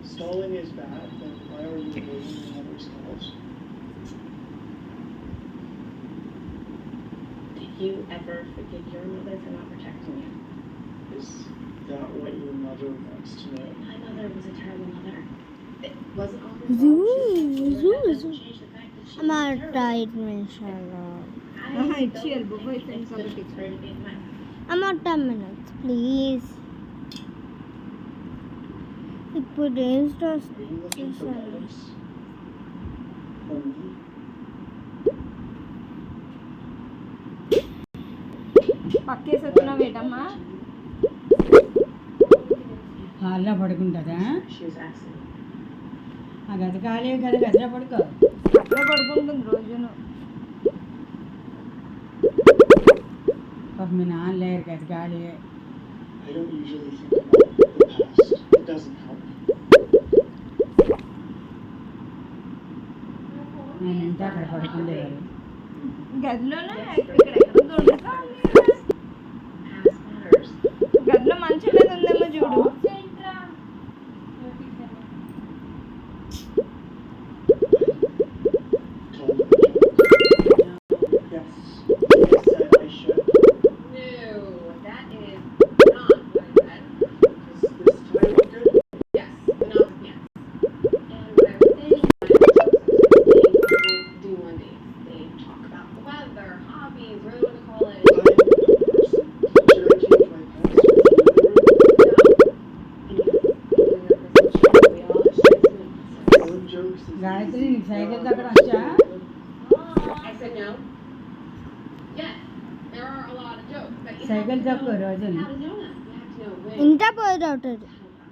stalling is bad, then why are you waiting in other stalls? Did you ever forgive your mother for not protecting you? Is that what your mother wants to know? My mother was a terrible mother. It wasn't all her Zoo, fault. She was zoo, that doesn't zoo. change the fact that she I'm was out terrible. right, inshallah. I it's don't your think boyfriend it's కాబట్టి good for her to be in my I'm out 10 minutes, please. ఇప్పుడు ఏం start Are you looking for చేశాను? guidance? From me? పక్కేసి వచ్చినావు ఏంటమ్మా హాల్లో పడుకుంటుందా She was asking. ఆ గది ఖాళీ కదా గదిలో పడుకో అక్కడ పడుకుంటుంది రోజును పాప మీ నాన్న లేరు గది ఖాళీ I don't usually think about the past. It doesn't help. నేను ఇంటి అక్కడ పడుకుండేవారు గదిలోనే ఇక్కడ ఎక్కడ దొరుకుతా Past matters. గదిలో మంచం మీద ఉందేమో చూడు Told him a joke. Yes. I said I should. No, that is not what I said. Is this time good? Yes, not yes. And what I was saying is things people do one day. They talk about the weather, hobbies, where they go to college. I'm a person. Should I change my pants for Some jokes is Gayatri easy. నీకు cycle Now తగ్గడం I'm వచ్చా I said no. Yes, there are a lot of jokes, but you cycle have to తక్కువ know రోజుని how to know them. You have to know when. ఇంత పోయేటవుతుంది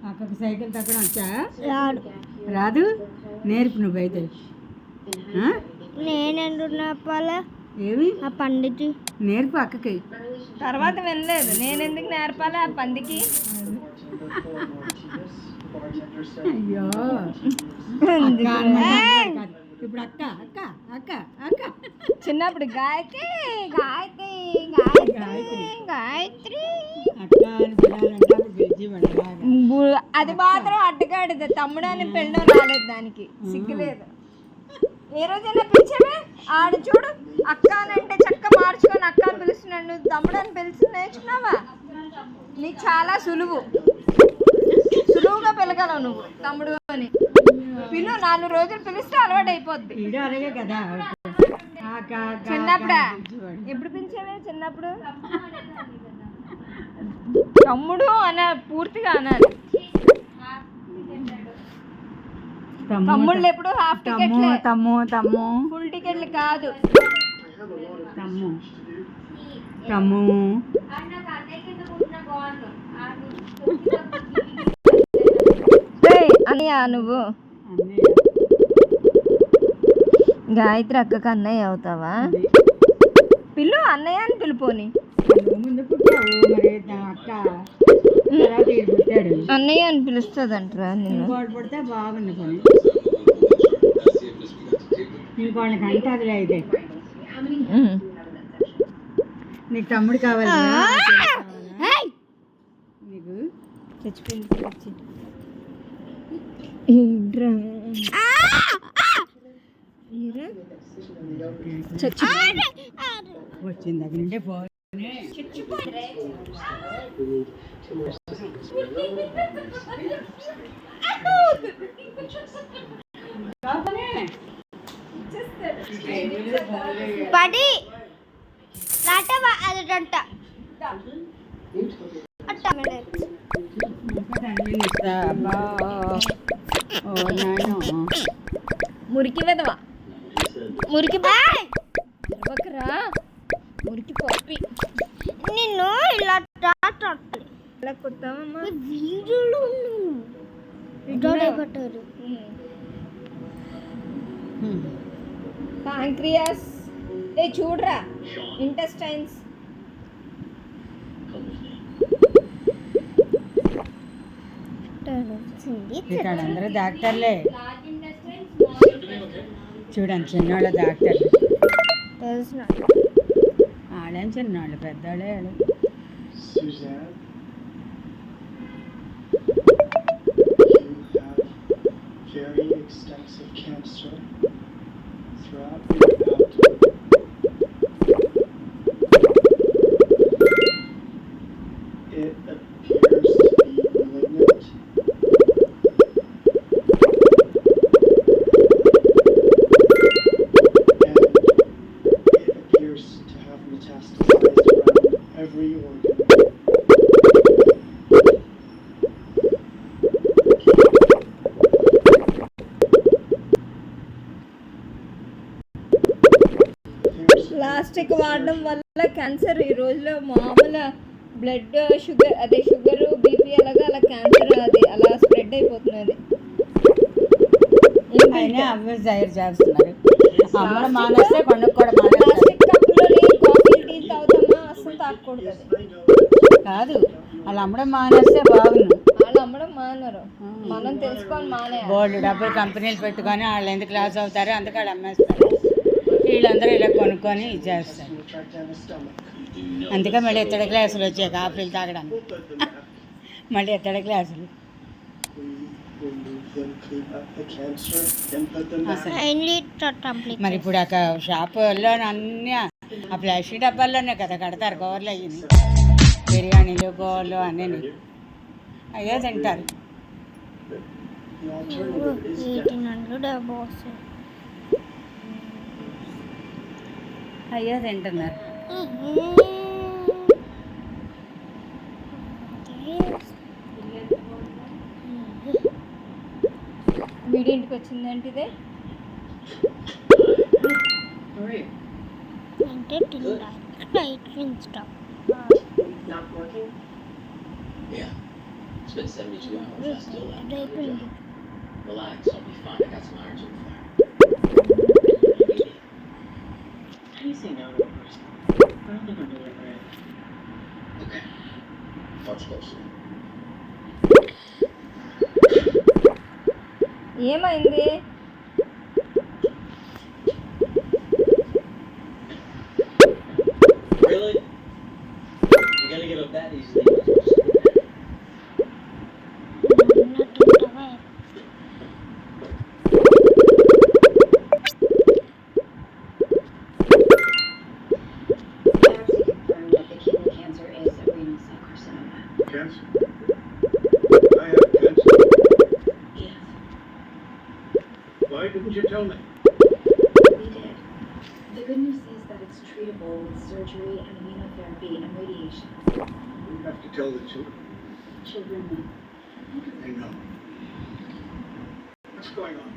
అక్కకి cycle తగ్గడం వచ్చా రాడు రాదు నేర్పు నువ్వైతే ఆ? నేనెందుకు నేర్పాలా ఏమి ఆ పండితి నేర్పు అక్కకి తర్వాత వినలేదు నేను ఎందుకు నేర్పాలి ఆ పందికి Bartender four martinis. The bartender said, అయ్యో "Martinis." అక్క అన్నది కాదు. ఇప్పుడు అక్క అక్క అక్క అక్క చిన్నప్పుడు గాయత్రి గాయత్రి గాయత్రి గాయత్రి అక్క అని పిల్లలంటే అప్పుడు పిలిచేవాడు అలాగా అది మాత్రం అడ్డగాడిది తమ్ముడు అని పిల్లడం రాలేదు దానికి సిగ్గులేదు ఏ రోజైనా పిలిచావే ఆడు చూడు అక్క అని అంటే చక్క మార్చుకొని అక్క అని పిలుస్తున్నాడు నువ్వు తమ్ముడు అని పిలిచి నేర్చుకున్నావా నీకు చాలా సులువుగా పిలగలవు నువ్వు తమ్ముడు అని పిలు 4 రోజులు పిలిస్తే అలవాటు అయిపోద్ది ఈడు అలాగే కదా అక్క అక్క చిన్నప్పుడా అని పిలిచేవాడు. ఎప్పుడు పిలిచావే చిన్నప్పుడు తమ్ముడు అన పూర్తిగా అనాలి తమ్ముళ్ళు ఎప్పుడు హాఫ్ తమ్ము టికెట్లే తమ్ము తమ్ము ఫుల్ టికెట్లు కాదు I have a lot of thumb things to do. తమ్ము అన్నయ్య నువ్వు అన్నీ గాయత్రి అక్కకి అన్నయ్య అవుతావా పిల్లు అన్నయ్య అని పిలుపోని నువ్వు ముందు పుట్టావు మరి నా అక్క తర్వాత ఈడు పుట్టాడు అన్నయ్య అని పిలుస్తుందంటరా నిన్ను ఇంకోటి పుడితే బాగుంది పని ఇంకోళ్ళకి అంటది అయితే ఉమ్. నీకు తమ్ముడు కావాలి కదా? ఏయ్! నీకు చచ్చిపోయింది వచ్చింది దగ్గర నుండే phone We need 2 more seconds. పడి లాట అదంట అట్ట మినిట్స్ ఓ నాయన మురికి వెదవా మురికి ఇవ్వకరా మురికి పప్పి నిన్ను ఇలా టాటా ఇలా కొత్తామమ్మా వీడియోలో వీడియో పెట్టారు పాంక్రియాస్ ఏ చూడరా ఇంటెస్టైన్స్ ఇక్కడ అందరూ డాక్టర్లే చూడండి చిన్నోళ్ళ డాక్టర్లు తెలిసిన ఆడేం చిన్నోళ్ళు పెద్దోళ్ళే వాళ్ళు. Suzanne, you have cancer throughout your abdomen. It appears to be malignant. And it appears to have metastasized around every organ. Plastic వాడడం వల్ల క్యాన్సర్ ఈ రోజులో మామూలు బ్లడ్ షుగర్ అదే షుగర్ బీపీ అలాగా అలా క్యాన్సర్ అది అలా స్ప్రెడ్ అయిపోతున్నది. అయినా అవే తయారు చేస్తున్నారు. అమ్మడం మానేస్తే కొనుక్కోవడం మానేస్తారు. ప్లాస్టిక్ కప్పులోని కాఫీ టీ తాగుతామా అస్సలు తాగకూడదు. అది కాదు వాళ్ళు అమ్మడం మానేస్తే బాగుంది. వాళ్ళు అమ్మడం మానరు, మనం తెలుసుకొని మానేయాలి. బోల్డ్ డబ్బులు కంపెనీలు పెట్టుకొని వాళ్ళు ఎందుకు లాస్ అవుతారో అందుకే వాళ్ళు అమ్మేస్తారు. వీళ్ళందరూ ఇలా కొనుక్కొని ఇచ్చేస్తారు. అందుకే మళ్ళీ ఇత్తడి గ్లాసులు వచ్చాయి కాఫీలు తాగడానికి. మళ్ళీ ఇత్తడి గ్లాసులు Remove them, clean up the cancer, and put them back. Finally complete. మరి ఇప్పుడు ఆ షాపుల్లో అన్నీ ఆ ప్లాస్టిక్ డబ్బాల్లోనే కదా కడతారు గోవర్లు అయ్యింది. బిర్యానీలు గోవర్లు అన్నీ అయ్యే తింటారు. The alternative is death. 1800 boss. అయ్యే తింటున్నారు. వీడి ఇంటికి వచ్చిందంటే ఇదే అంటే light stop. Not working? Yeah. It's been 72 hours. I still have no అయిపోయింది. Relax, I'll be fine. I got some irons in the fire. How do you say no to a person? I don't think I'm doing it right. Okay. Watch closely. ఏమైంది? Really? You're gonna give up that easily? Might as well just quit now. ఉన్నట్టుంటావా? Biopsy confirmed that the kidney cancer is a renal cell carcinoma. Cancer? I have cancer. Yes, Why didn't you tell me? we did. The good news is that it's treatable with surgery and immunotherapy and radiation. You have to tell the children. Children know. They know. What's going on?